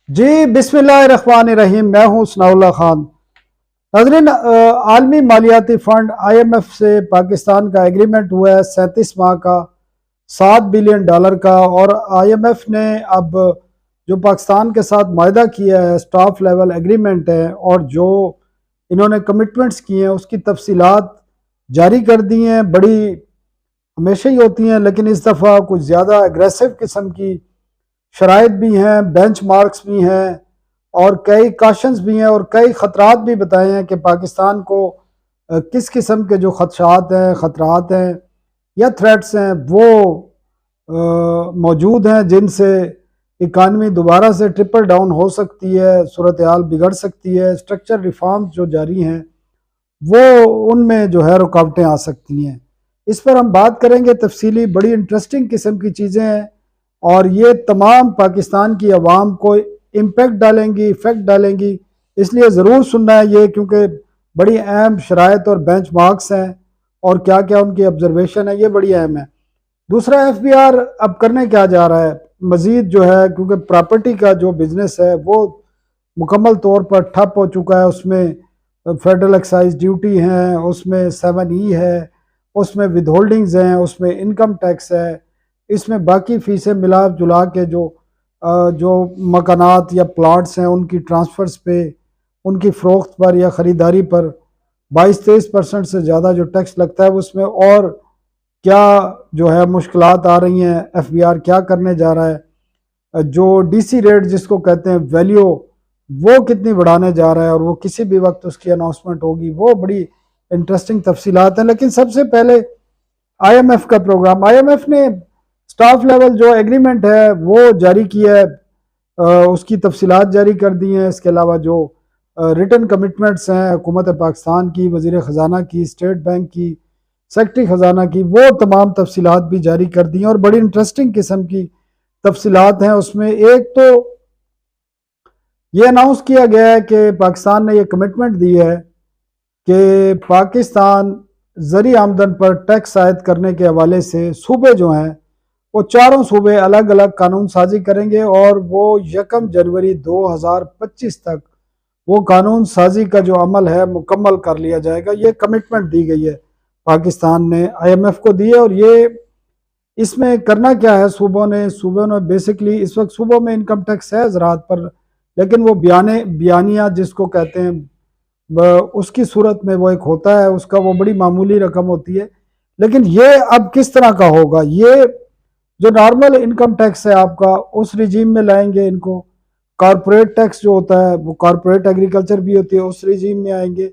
जी बिस्मिल्लाहिर्रहमानिर्रहीम। मैं हूँ सनाउल्लाह खान। नाज़रीन, आलमी मालियाती फ़ंड IMF से पाकिस्तान का एग्रीमेंट हुआ है 37 माह का, $7 बिलियन का। और IMF ने अब जो पाकिस्तान के साथ मायदा किया है, स्टाफ लेवल एग्रीमेंट है, और जो इन्होंने कमिटमेंट्स किए हैं उसकी तफसीलात जारी कर दी हैं। बड़ी हमेशा ही होती हैं, लेकिन इस दफ़ा कुछ ज़्यादा एग्रेसिव किस्म की शराइत भी हैं, बेंच मार्क्स भी हैं, और कई काशंस भी हैं, और कई ख़तरात भी बताए हैं कि पाकिस्तान को किस किस्म के जो खदशात हैं, ख़तरात हैं या थ्रेट्स हैं वो मौजूद हैं, जिनसे इकानमी दोबारा से ट्रिपल डाउन हो सकती है, सूरत हाल बिगड़ सकती है। स्ट्रक्चर रिफॉर्म्स जो जारी हैं वो उनमें जो है रुकावटें आ सकती हैं। इस पर हम बात करेंगे तफसीली। बड़ी इंटरेस्टिंग किस्म की चीज़ें हैं, और ये तमाम पाकिस्तान की आवाम को इम्पेक्ट डालेंगी, इफ़ेक्ट डालेंगी। इसलिए ज़रूर सुनना है ये, क्योंकि बड़ी अहम शराइत और बेंच मार्क्स हैं, और क्या क्या उनकी ऑब्जर्वेशन है, ये बड़ी अहम है। दूसरा, FBR अब करने क्या जा रहा है मज़ीद जो है, क्योंकि प्रॉपर्टी का जो बिज़नेस है वो मुकम्मल तौर पर ठप हो चुका है। उसमें फेडरल एक्साइज ड्यूटी है, उसमें 7E है, उसमें विद होल्डिंग्स हैं, उसमें इनकम टैक्स है, इसमें बाकी फीसें मिला जुला के जो मकानात या प्लाट्स हैं उनकी ट्रांसफ़र्स पे, उनकी फ़रोख्त पर या ख़रीदारी पर 22-23% से ज़्यादा जो टैक्स लगता है उसमें। और क्या जो है मुश्किलात आ रही हैं, FBR क्या करने जा रहा है, जो DC रेट जिसको कहते हैं वैल्यू, वो कितनी बढ़ाने जा रहा है, और वो किसी भी वक्त उसकी अनाउंसमेंट होगी। वो बड़ी इंटरेस्टिंग तफसीलात हैं। लेकिन सबसे पहले IMF का प्रोग्राम। IMF ने स्टाफ लेवल जो एग्रीमेंट है वो जारी किया है, उसकी तफसीलात जारी कर दी हैं। इसके अलावा जो रिटन कमिटमेंट्स हैं हुकूमत पाकिस्तान की, वज़ीर ख़जाना की, स्टेट बैंक की, सेक्रेटरी ख़जाना की, वो तमाम तफसीलात भी जारी कर दी हैं, और बड़ी इंटरेस्टिंग किस्म की तफसीलात हैं उसमें। एक तो ये अनाउंस किया गया है कि पाकिस्तान ने यह कमिटमेंट दी है कि पाकिस्तान ज़री आमदन पर टैक्स आयद करने के हवाले से सूबे जो हैं वो चारों सूबे अलग अलग कानून साजी करेंगे, और वो 1 जनवरी 2025 तक वो कानून साजी का जो अमल है मुकम्मल कर लिया जाएगा। ये कमिटमेंट दी गई है, पाकिस्तान ने IMF को दी है। और ये इसमें करना क्या है, सूबों ने बेसिकली, इस वक्त सूबों में इनकम टैक्स है ज़राअत पर, लेकिन वो बयानिया जिसको कहते हैं उसकी सूरत में वो एक होता है, उसका वो बड़ी मामूली रकम होती है। लेकिन ये अब किस तरह का होगा, ये जो नॉर्मल इनकम टैक्स है आपका, उस रिजीम में लाएंगे इनको। कॉरपोरेट टैक्स जो होता है, वो कॉरपोरेट एग्रीकल्चर भी होती है, उस रिजीम में आएंगे।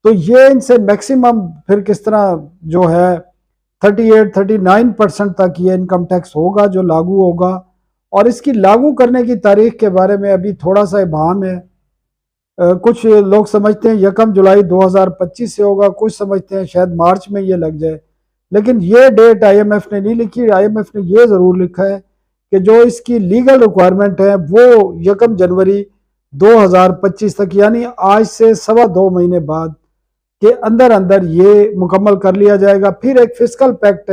तो ये इनसे मैक्सिमम फिर किस तरह जो है 38-39% तक ये इनकम टैक्स होगा जो लागू होगा। और इसकी लागू करने की तारीख के बारे में अभी थोड़ा सा इबाम है। कुछ लोग समझते हैं 1 जुलाई 2025 से होगा, कुछ समझते हैं शायद मार्च में ये लग जाए। लेकिन ये डेट IMF ने नहीं लिखी। IMF ने ये ज़रूर लिखा है कि जो इसकी लीगल रिक्वायरमेंट है वो 1 जनवरी 2025 तक, यानी आज से 2.25 महीने बाद के अंदर अंदर ये मुकम्मल कर लिया जाएगा। फिर एक फिस्कल पैक्ट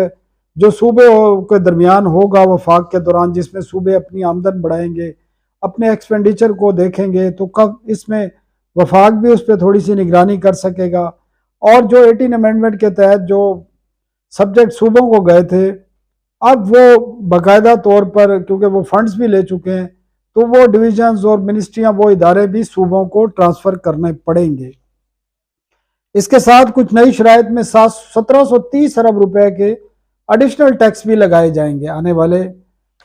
जो सूबे के दरमियान होगा वफाक के दौरान, जिसमें सूबे अपनी आमदन बढ़ाएंगे, अपने एक्सपेंडिचर को देखेंगे, तो कब इसमें वफाक भी उस पर थोड़ी सी निगरानी कर सकेगा। और जो 18 अमेंडमेंट के तहत जो सब्जेक्ट सूबों को गए थे, अब वो बाकायदा तौर पर, क्योंकि वो फंड्स भी ले चुके हैं, तो वो डिविजन्स और मिनिस्ट्रियां, वो इदारे भी सूबों को ट्रांसफ़र करने पड़ेंगे। इसके साथ कुछ नई शराइत में 1730 अरब रुपए के एडिशनल टैक्स भी लगाए जाएंगे आने वाले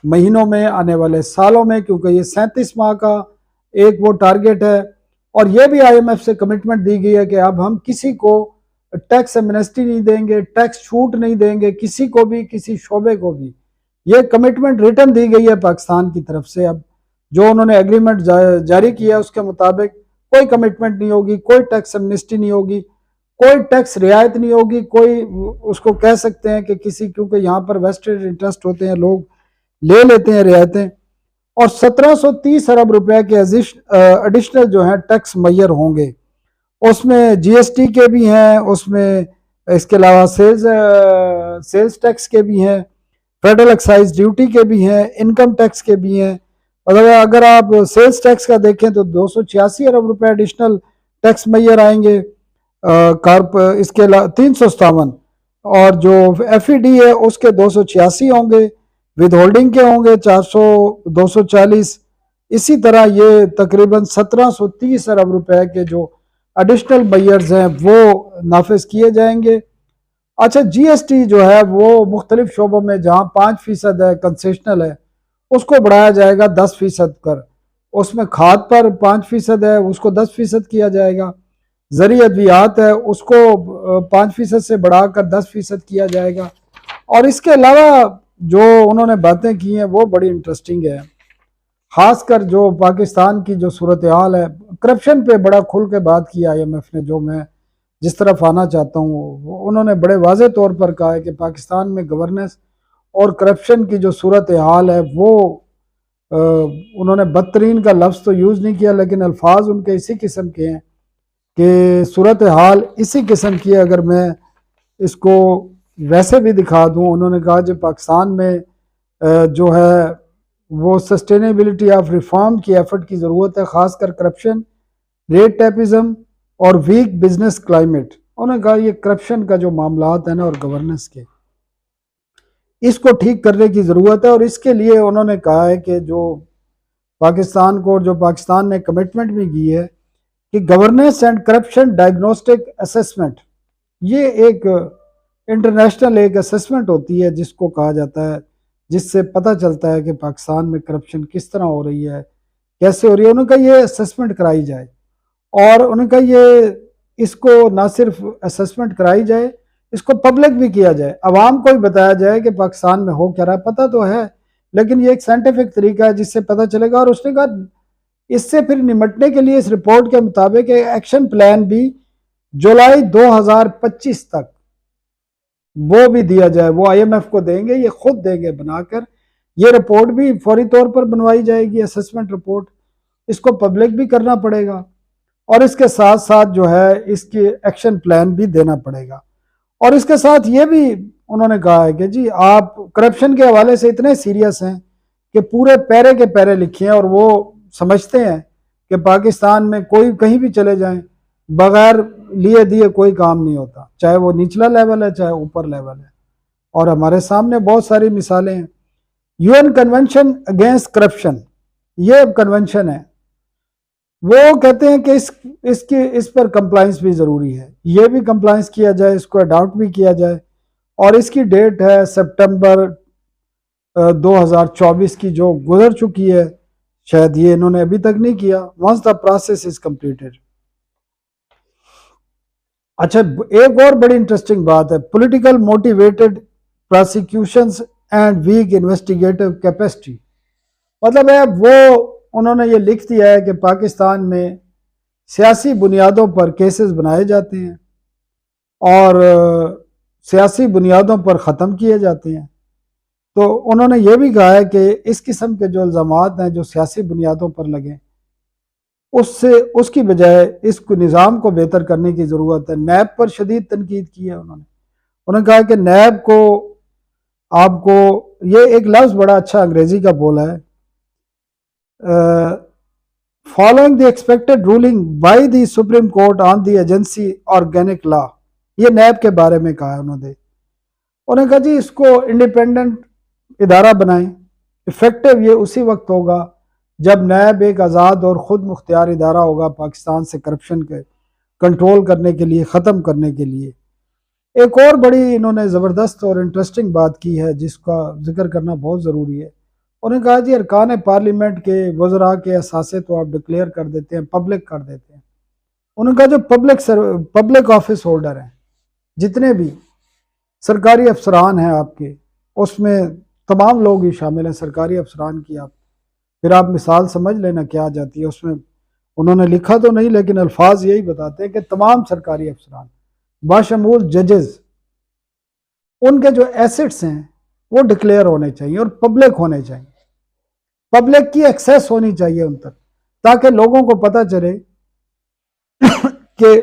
महीनों में, आने वाले सालों में, क्योंकि ये 37 माह का एक वो टारगेट है। और ये भी IMF से कमिटमेंट दी गई है कि अब हम किसी को टैक्स एमनेस्टी नहीं देंगे, टैक्स छूट नहीं देंगे किसी को भी, किसी शोबे को भी। ये कमिटमेंट रिटर्न दी गई है पाकिस्तान की तरफ से। अब जो उन्होंने एग्रीमेंट जारी किया उसके मुताबिक कोई कमिटमेंट नहीं होगी, कोई टैक्स एमनेस्टी नहीं होगी, कोई टैक्स रियायत नहीं होगी। कोई उसको कह सकते हैं कि किसी, क्योंकि यहाँ पर वेस्टेड इंटरेस्ट होते हैं, लोग ले लेते हैं रियायतें। और 1730 अरब रुपए के एडिशनल जो है टैक्स मैयर होंगे। उसमें GST के भी हैं, उसमें इसके अलावा सेल्स टैक्स के भी हैं, फेडरल एक्साइज ड्यूटी के भी हैं, इनकम टैक्स के भी हैं, मतलब अगर आप सेल्स टैक्स का देखें तो 286 अरब रुपए एडिशनल टैक्स मैयर आएंगे, कारप इसके अलावा 357, और जो FED है उसके 286 होंगे, विद होल्डिंग के होंगे 240। इसी तरह ये तकरीबन 1730 अरब रुपए के जो एडिशनल मैयर्स हैं वो नाफिज किए जाएंगे। अच्छा, GST जो है वो मुख्तलिफ शोबों में जहाँ 5% है कंसेशनल है, उसको बढ़ाया जाएगा 10% कर। उसमें खाद पर 5% है, उसको 10% किया जाएगा। ज़री अद्वियात है, उसको 5% से बढ़ाकर 10% किया जाएगा। और इसके अलावा जो उन्होंने बातें की हैं वो बड़ी इंटरेस्टिंग है, खासकर जो पाकिस्तान की जो सूरत हाल है, करप्शन पे बड़ा खुल के बात की IMF ने, जो मैं जिस तरफ आना चाहता हूँ। उन्होंने बड़े वाज़े तौर पर कहा है कि पाकिस्तान में गवर्नेंस और करप्शन की जो सूरत हाल है वो उन्होंने बदतरीन का लफ्ज़ तो यूज़ नहीं किया, लेकिन अल्फाज उनके इसी किस्म के हैं कि सूरत हाल इसी किस्म की है। अगर मैं इसको वैसे भी दिखा दूँ, उन्होंने कहा जो पाकिस्तान में जो है वो सस्टेनेबिलिटी ऑफ रिफॉर्म की एफर्ट की ज़रूरत है, ख़ासकर करप्शन, रेट टेपिज्म और वीक बिजनेस क्लाइमेट। उन्होंने कहा ये करप्शन का जो मामलात है ना और गवर्नेंस के, इसको ठीक करने की ज़रूरत है। और इसके लिए उन्होंने कहा है कि जो पाकिस्तान को, जो पाकिस्तान ने कमिटमेंट भी की है कि governance and corruption diagnostic assessment, ये एक इंटरनेशनल एक असेसमेंट होती है जिसको कहा जाता है, जिससे पता चलता है कि पाकिस्तान में करप्शन किस तरह हो रही है, कैसे हो रही है। उनका ये असेसमेंट कराई जाए, और उनका ये इसको ना सिर्फ असेसमेंट कराई जाए, इसको पब्लिक भी किया जाए, आवाम को भी बताया जाए कि पाकिस्तान में हो क्या रहा है। पता तो है, लेकिन ये एक साइंटिफिक तरीका है जिससे पता चलेगा। और उसने कहा इससे फिर निपटने के लिए इस रिपोर्ट के मुताबिक एक्शन प्लान भी जुलाई 2025 तक वो भी दिया जाए, वो IMF को देंगे, ये खुद देंगे बनाकर। ये रिपोर्ट भी फौरी तौर पर बनवाई जाएगी, असेसमेंट रिपोर्ट, इसको पब्लिक भी करना पड़ेगा, और इसके साथ साथ जो है इसकी एक्शन प्लान भी देना पड़ेगा। और इसके साथ ये भी उन्होंने कहा है कि जी आप करप्शन के हवाले से इतने सीरियस हैं कि पूरे पैरे के पैरे लिखे हैं, और वो समझते हैं कि पाकिस्तान में कोई कहीं भी चले जाएं, बगैर लिए दिए कोई काम नहीं होता, चाहे वो निचला लेवल है चाहे ऊपर लेवल है। और हमारे सामने बहुत सारी मिसालें हैं। UN कन्वेंशन अगेंस्ट करप्शन, ये कन्वेंशन है, वो कहते हैं कि इस पर कंप्लाइंस भी ज़रूरी है, ये भी कंप्लाइंस किया जाए, इसको अडॉप्ट भी किया जाए। और इसकी डेट है सितंबर 2024 की, जो गुजर चुकी है, शायद ये इन्होंने अभी तक नहीं किया। Once the process is completed. अच्छा, एक और बड़ी इंटरेस्टिंग बात है, political motivated prosecutions and weak investigative capacity. मतलब है वो उन्होंने ये लिख दिया है कि पाकिस्तान में सियासी बुनियादों पर केसेस बनाए जाते हैं और सियासी बुनियादों पर ख़त्म किए जाते हैं। तो उन्होंने ये भी कहा है कि इस किस्म के जो इल्ज़ामात हैं जो सियासी बुनियादों पर लगे, उससे उसकी बजाय इस निज़ाम को बेहतर करने की ज़रूरत है। नैब पर शदीद तनकीद की है उन्होंने कहा कि नैब को आपको, ये एक लफ्ज़ बड़ा अच्छा अंग्रेज़ी का बोला है, following the expected ruling by the supreme court on the agency organic law, ये नैब के बारे में कहा है उन्होंने कहा जी इसको इंडिपेंडेंट इदारा बनाएं। इफेक्टिव ये उसी वक्त होगा जब नैब एक आज़ाद और ख़ुद मुख्तियार इदारा होगा पाकिस्तान से करप्शन के कंट्रोल करने के लिए, ख़त्म करने के लिए। एक और बड़ी इन्होंने ज़बरदस्त और इंटरेस्टिंग बात की है जिसका जिक्र करना बहुत ज़रूरी है। उन्होंने कहा जी अरकान पार्लियामेंट के वज़रा के असासे तो आप डिक्लेयर कर देते हैं, पब्लिक कर देते हैं। उन्होंने कहा जो पब्लिक ऑफिस होल्डर हैं, जितने भी सरकारी अफसरान हैं आपके, उसमें तमाम लोग ही शामिल हैं सरकारी अफसरान की। आप फिर आप मिसाल समझ लेना क्या आ जाती है उसमें। उन्होंने लिखा तो नहीं, लेकिन अल्फाज यही बताते हैं कि तमाम सरकारी अफसरान बाशमूल जजेस, उनके जो एसेट्स हैं वो डिक्लेयर होने चाहिए और पब्लिक होने चाहिए, पब्लिक की एक्सेस होनी चाहिए उन तक, ताकि लोगों को पता चले कि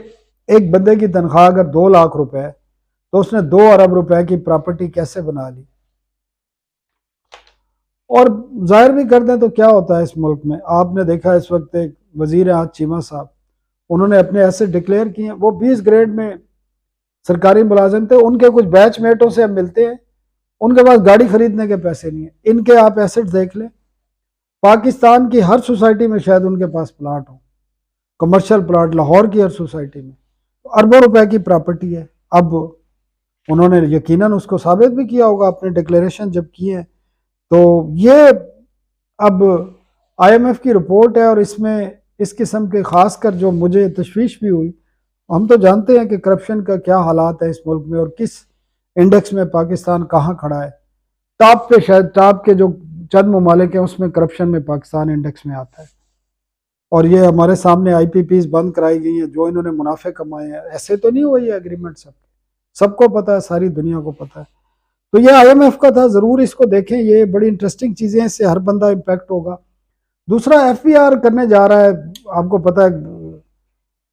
एक बंदे की तनख्वाह अगर 2 लाख रुपए है तो उसने 2 अरब रुपए की प्रॉपर्टी कैसे बना ली। और जाहिर भी कर दें तो क्या होता है इस मुल्क में, आपने देखा इस वक्त एक वजीर आज चीमा साहब, उन्होंने अपने एसेट डिक्लेयर किए हैं, वो 20 ग्रेड में सरकारी मुलाजिम थे, उनके कुछ बैचमेटों से हम मिलते हैं, उनके पास गाड़ी खरीदने के पैसे नहीं है। इनके आप एसेट देख लें, पाकिस्तान की हर सोसाइटी में शायद उनके पास प्लाट हो, कमर्शियल प्लाट लाहौर की हर सोसाइटी में, अरबों रुपए की प्रॉपर्टी है। अब उन्होंने यकीनन उसको साबित भी किया होगा अपने डिक्लेरेशन जब किए हैं। तो ये अब आईएमएफ की रिपोर्ट है और इसमें इस किस्म के खासकर जो मुझे तशवीश भी हुई, हम तो जानते हैं कि करप्शन का क्या हालात है इस मुल्क में और किस इंडेक्स में पाकिस्तान कहाँ खड़ा है। टॉप पे, शायद टॉप के जो चंद ममालिक हैं उसमें करप्शन में पाकिस्तान इंडेक्स में आता है। और ये हमारे सामने आईपीपीज बंद कराई गई हैं जो इन्होंने मुनाफे कमाए हैं। ऐसे तो नहीं हुआ ये एग्रीमेंट, सबको पता है, सारी दुनिया को पता है। तो ये आईएमएफ का था, ज़रूर इसको देखें, ये बड़ी इंटरेस्टिंग चीज़ें हैं, इससे हर बंदा इम्पैक्ट होगा। दूसरा एफबीआर करने जा रहा है, आपको पता है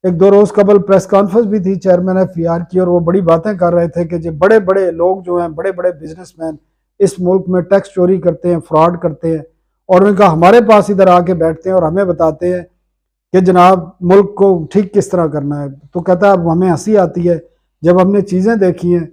एक दो रोज कबल प्रेस कॉन्फ्रेंस भी थी चेयरमैन एफबीआर की, और वो बड़ी बातें कर रहे थे कि जो बड़े बड़े लोग जो हैं, बड़े बड़े बिजनेसमैन इस मुल्क में टैक्स चोरी करते हैं, फ्रॉड करते हैं, और उनका हमारे पास इधर आके बैठते हैं और हमें बताते हैं कि जनाब मुल्क को ठीक किस तरह करना है। तो कहता है अब हमें हंसी आती है जब हमने चीज़ें देखी हैं।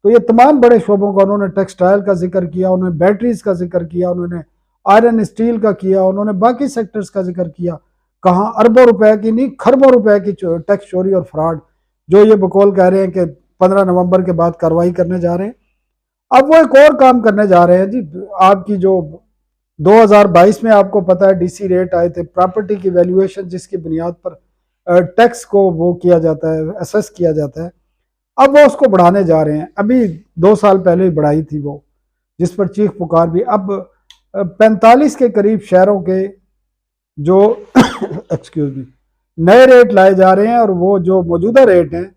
तो ये तमाम बड़े शोबों का उन्होंने टेक्सटाइल का जिक्र किया, उन्होंने बैटरीज का जिक्र किया, उन्होंने आयरन स्टील का किया, उन्होंने बाकी सेक्टर्स का जिक्र किया। कहाँ अरबों रुपए की नहीं, खरबों रुपए की टैक्स चोरी और फ्रॉड, जो ये बकौल कह रहे हैं कि 15 नवंबर के बाद कार्रवाई करने जा रहे हैं। अब वो एक और काम करने जा रहे हैं जी, आपकी जो 2022 में आपको पता है डीसी रेट आए थे, प्रॉपर्टी की वैल्यूएशन जिसकी बुनियाद पर टैक्स को वो किया जाता है, असेस किया जाता है, अब वो उसको बढ़ाने जा रहे हैं। अभी 2 साल पहले ही बढ़ाई थी वो, जिस पर चीख पुकार भी। अब 45 के करीब शहरों के जो एक्सक्यूज मी नए रेट लाए जा रहे हैं और वो जो मौजूदा रेट हैं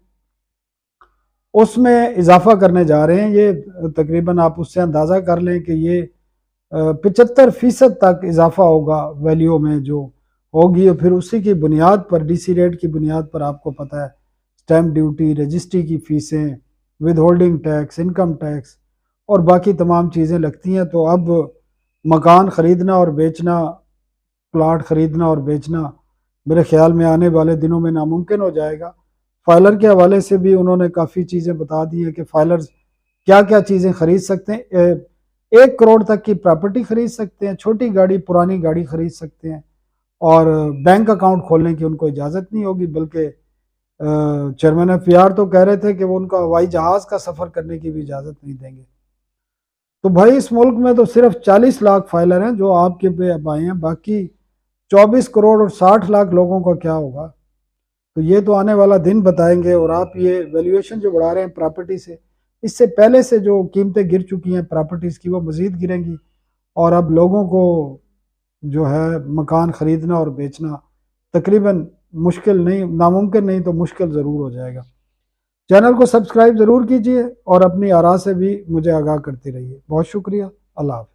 उसमें इजाफा करने जा रहे हैं। ये तकरीबन आप उससे अंदाज़ा कर लें कि ये 75% तक इजाफा होगा वैल्यू में जो होगी, और फिर उसी की बुनियाद पर, डीसी रेट की बुनियाद पर, आपको पता है स्टैम्प ड्यूटी, रजिस्ट्री की फ़ीसें, withholding tax, income tax और बाकी तमाम चीज़ें लगती हैं। तो अब मकान ख़रीदना और बेचना, प्लाट ख़रीदना और बेचना मेरे ख्याल में आने वाले दिनों में नामुमकिन हो जाएगा। फाइलर के हवाले से भी उन्होंने काफ़ी चीज़ें बता दी हैं कि फाइलर्स क्या क्या चीज़ें ख़रीद सकते हैं। 1 करोड़ तक की प्रॉपर्टी ख़रीद सकते हैं, छोटी गाड़ी, पुरानी गाड़ी ख़रीद सकते हैं, और बैंक अकाउंट खोलने की उनको इजाज़त नहीं होगी। बल्कि चेयरमैन एफबीआर तो कह रहे थे कि वो उनका हवाई जहाज़ का सफ़र करने की भी इजाज़त नहीं देंगे। तो भाई इस मुल्क में तो सिर्फ 40 लाख फाइलर हैं जो आपके पे अब आए हैं, बाकी 24 करोड़ और 60 लाख लोगों का क्या होगा। तो ये तो आने वाला दिन बताएंगे। और आप ये वैल्यूएशन जो बढ़ा रहे हैं प्रॉपर्टी से, इससे पहले से जो कीमतें गिर चुकी हैं प्रॉपर्टीज़ की, वो मज़ीद गिरेंगी, और अब लोगों को जो है मकान ख़रीदना और बेचना तकरीबन मुश्किल नहीं, नामुमकिन नहीं तो मुश्किल ज़रूर हो जाएगा। चैनल को सब्सक्राइब ज़रूर कीजिए और अपनी आरा से भी मुझे आगाह करते रहिए। बहुत शुक्रिया। अल्लाह हाफ़िज़।